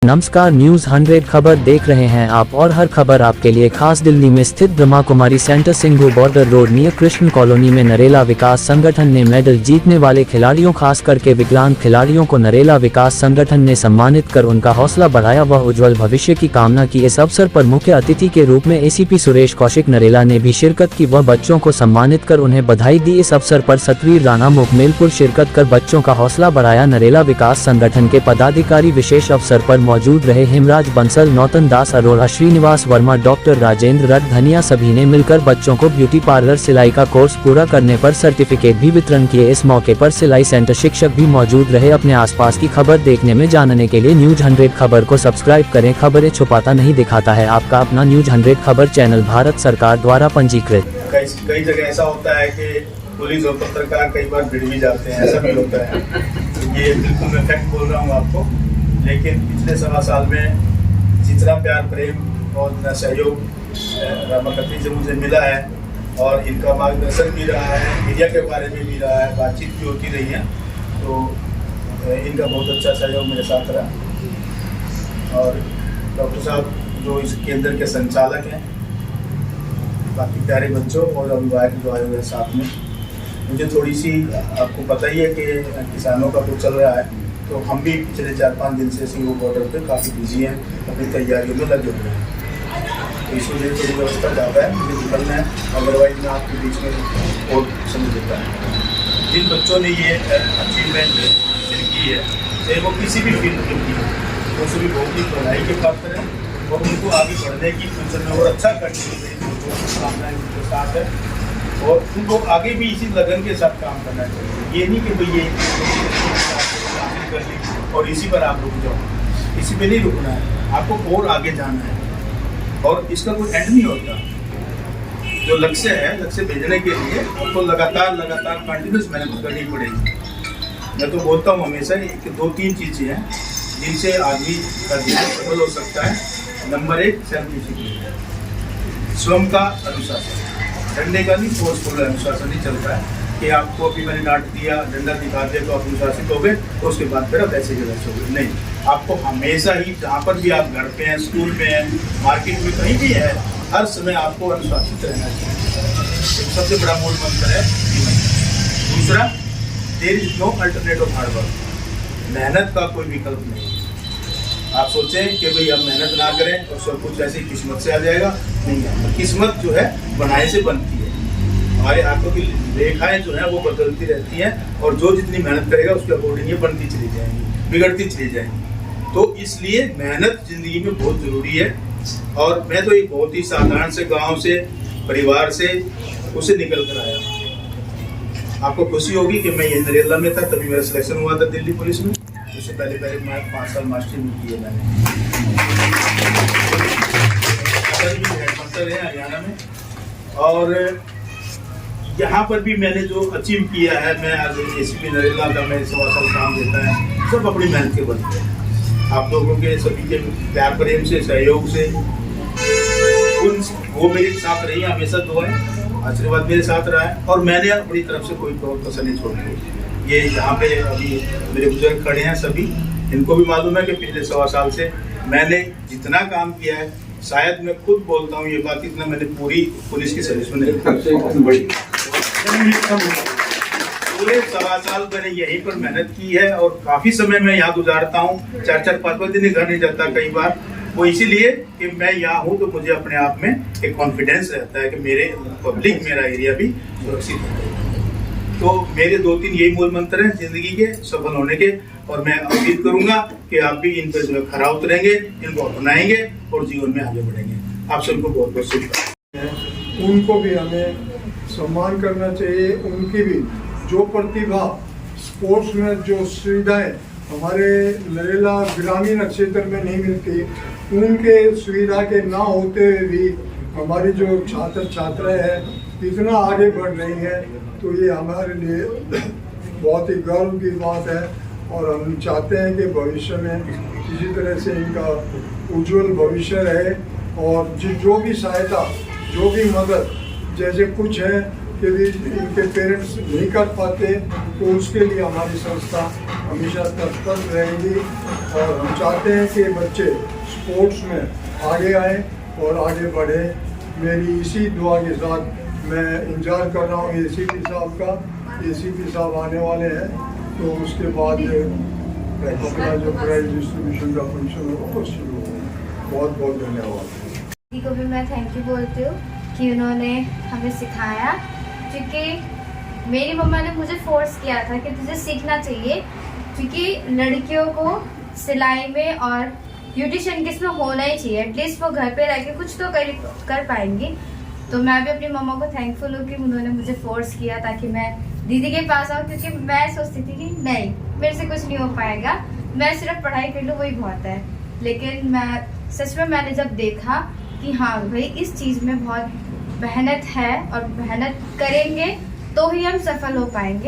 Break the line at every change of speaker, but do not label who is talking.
नमस्कार, न्यूज़ 100 खबर देख रहे हैं आप और हर खबर आपके लिए खास। दिल्ली में स्थित Brahma Kumari centre Singhu border road near Krishna colony में नरेला विकास संगठन ने मेडल जीतने वाले खिलाड़ियों खास करके विकलांग खिलाड़ियों को नरेला विकास संगठन ने सम्मानित कर उनका हौसला बढ़ाया व उज्जवल भविष्य की कामना की। इस अवसर पर मुख्य अतिथि के रूप में एसीपी सुरेश कौशिक नरेला ने भी शिरकत की व बच्चों को सम्मानित कर उन्हें बधाई दी। इस अवसर पर सतवीर राणा मुकमेलपुर शिरकत कर बच्चों का हौसला बढ़ाया। नरेला विकास संगठन के पदाधिकारी विशेष अवसर पर मौजूद रहे। हेमराज बंसल, नौतन दास अरोड़ा, श्रीनिवास वर्मा, डॉक्टर राजेंद्र रथ धनिया सभी ने मिलकर बच्चों को ब्यूटी पार्लर सिलाई का कोर्स पूरा करने पर सर्टिफिकेट भी वितरण किए। इस मौके पर सिलाई सेंटर शिक्षक भी मौजूद रहे। अपने आसपास की खबर देखने में जानने के लिए न्यूज़ 100 खबर को सब्सक्राइब करें। खबरें छुपाता नहीं दिखाता है आपका अपना न्यूज़ 100 खबर चैनल, भारत सरकार द्वारा पंजीकृत।
कई जगह ऐसा होता है कि पुलिस और पत्रकार कई बार भिड़ भी जाते हैं, ऐसा भी होता है। ये बिल्कुल मैं फैक्ट बोल रहा हूँ आपको। लेकिन पिछले 1.25 साल में जितना प्यार, प्रेम और इतना सहयोग रामाकती से मुझे मिला है और इनका मार्गदर्शन भी रहा है, मीडिया के बारे में भी रहा है, बातचीत भी होती रही है, तो इनका बहुत अच्छा सहयोग मेरे साथ रहा। और डॉक्टर साहब जो इस केंद्र के संचालक हैं, बाकी प्यारे बच्चों और अभिभावक जो आए हुए हैं साथ में, मुझे थोड़ी सी, आपको पता ही है कि किसानों का कुछ चल रहा है, तो हम भी पिछले 4-5 दिन से सिंघू बॉर्डर पे काफ़ी बिजी हैं, अपनी तैयारियों में लगे हुए हैं। तो इस वजह से थोड़ी व्यवस्था ज़्यादा है, मुझे निकलना है, अदरवाइज मैं आपके बीच में और समझ देता है। जिन बच्चों ने ये अचीवमेंट हासिल की है, चाहे वो किसी भी फील्ड में की है, वो सभी बहुत ही बधाई के पात्र हैं और उनको आगे बढ़ने की फ्यूचर में और अच्छा करने की कामनाएं उनके साथ है और उनको आगे भी इसी लगन के साथ काम करना चाहिए। ये नहीं कि भाई ये हासिल कर ली और इसी पर आप रुक जाओ, इसी पे नहीं रुकना है, आपको और आगे जाना है और इसका कोई एंड नहीं होता। जो लक्ष्य है, लक्ष्य भेजने के लिए आपको लगातार कंटिन्यूस मेहनत करनी पड़ेगी। मैं तो बोलता हूँ हमेशा कि 2-3 चीज़ें हैं जिनसे आदमी का जीवन सफल हो सकता है। नंबर 1 सेल्फ डिसिप्लिन, स्वयं का अनुशासन। डंडे का नहीं, फोर्सफुल अनुशासन नहीं चलता है कि आपको अभी मैंने डांट दिया, डंडा दिखा दिया तो आप अनुशासित हो गए तो उसके बाद फिर आप ऐसे जगह हो गए। नहीं, आपको हमेशा ही, जहाँ पर भी आप घर पे हैं, स्कूल में हैं, मार्केट में कहीं भी है, हर समय आपको अनुशासित रहना चाहिए। सबसे बड़ा मूल मंत्र है जीवन। दूसरा, there is no alternative hard work. मेहनत का कोई विकल्प नहीं। आप सोचें कि भाई हम मेहनत ना करें और सब कुछ ऐसे किस्मत से आ जाएगा, नहीं है। किस्मत जो है बनाए से बनती है। हमारे हाथों की रेखाएं जो है वो बदलती रहती हैं और जो जितनी मेहनत करेगा उसके अकॉर्डिंग ये बनती चली जाएंगी, बिगड़ती चली जाएंगी। तो इसलिए मेहनत जिंदगी में बहुत ज़रूरी है। और मैं तो एक बहुत ही साधारण से गाँव से, परिवार से, उसे निकल कर आया। आपको खुशी होगी कि मैं ये नरेला में था, तभी मेरा सिलेक्शन हुआ था दिल्ली पुलिस में। उससे पहले मैं 5 साल मास्टरी भी की है मैंने, हेडमास्टर है हरियाणा में। और यहाँ पर भी मैंने जो अचीव किया है, मैं आज एसीपी नरेला का मैं 1.25 साल काम देता है, सब अपनी मेहनत के बल पे। आप लोगों के सभी के प्यार, प्रेम से, सहयोग से, वो मेरे साथ रही हमेशा, दुआएं, आशीर्वाद मेरे साथ रहा है और मैंने अपनी तरफ से कोई कसर नहीं छोड़ी। ये यहाँ पे अभी मेरे बुजुर्ग खड़े हैं सभी, इनको भी मालूम है कि पिछले 1.25 साल से मैंने जितना काम किया है, शायद मैं खुद बोलता हूँ ये बात, इतना मैंने पूरी पुलिस की सर्विस में नहीं। पूरे 1.25 साल मैंने यहीं पर मेहनत की है और काफ़ी समय मैं यहाँ गुजारता हूँ। 4-4, 5-5 दिन घर नहीं जाता कई बार। वो इसीलिए कि मैं यहाँ हूँ तो मुझे अपने आप में एक कॉन्फिडेंस रहता है कि मेरे पब्लिक, मेरा एरिया भी सुरक्षित है। तो मेरे 2-3 यही मूल मंत्र हैं जिंदगी के सफल होने के और मैं उम्मीद करूँगा कि आप भी इन पर जो है खरा उतरेंगे, इनको अपनाएंगे और जीवन में आगे बढ़ेंगे। आप सबको बहुत बहुत शुभकामनाएं।
उनको भी हमें सम्मान करना चाहिए। उनकी भी जो प्रतिभा, स्पोर्ट्स में जो सुविधाएं हमारे नरेला ग्रामीण क्षेत्र में नहीं मिलती, उनके सुविधा के ना होते हुए भी हमारी जो छात्र छात्राएं हैं इतना आगे बढ़ रही हैं, तो ये हमारे लिए बहुत ही गर्व की बात है। और हम चाहते हैं कि भविष्य में इसी तरह से इनका उज्जवल भविष्य रहे और जो भी सहायता, जो भी मदद, जैसे कुछ है कि भी इनके पेरेंट्स नहीं कर पाते तो उसके लिए हमारी संस्था हमेशा तत्पर रहेंगी और हम चाहते हैं कि बच्चे स्पोर्ट्स में आगे आए और आगे बढ़े। मेरी इसी दुआ के साथ मैं इंतजार कर रहा हूँ ACP साहब का। ACP साहब आने वाले हैं तो उसके बाद अपना जो प्राइज डिस्ट्रीब्यूशन का फंक्शन होगा वो शुरू होगा। बहुत बहुत धन्यवाद।
दीदी को भी मैं थैंक यू बोलती हूँ कि उन्होंने हमें सिखाया, क्योंकि मेरी मम्मा ने मुझे फोर्स किया था कि तुझे सीखना चाहिए, क्योंकि लड़कियों को सिलाई में और ब्यूटिशियन किस में होना ही चाहिए। एटलीस्ट वो घर पे रह के कुछ तो कर पाएंगी। तो मैं भी अपनी मम्मा को थैंकफुल हूँ कि उन्होंने मुझे फोर्स किया ताकि मैं दीदी के पास आऊँ, क्योंकि मैं सोचती थी कि नहीं मेरे से कुछ नहीं हो पाएगा, मैं सिर्फ पढ़ाई कर लूँ वही बहुत है। लेकिन मैं सच में मैंने जब देखा कि हाँ भाई इस चीज़ में बहुत मेहनत है और मेहनत करेंगे तो ही हम सफल हो पाएंगे।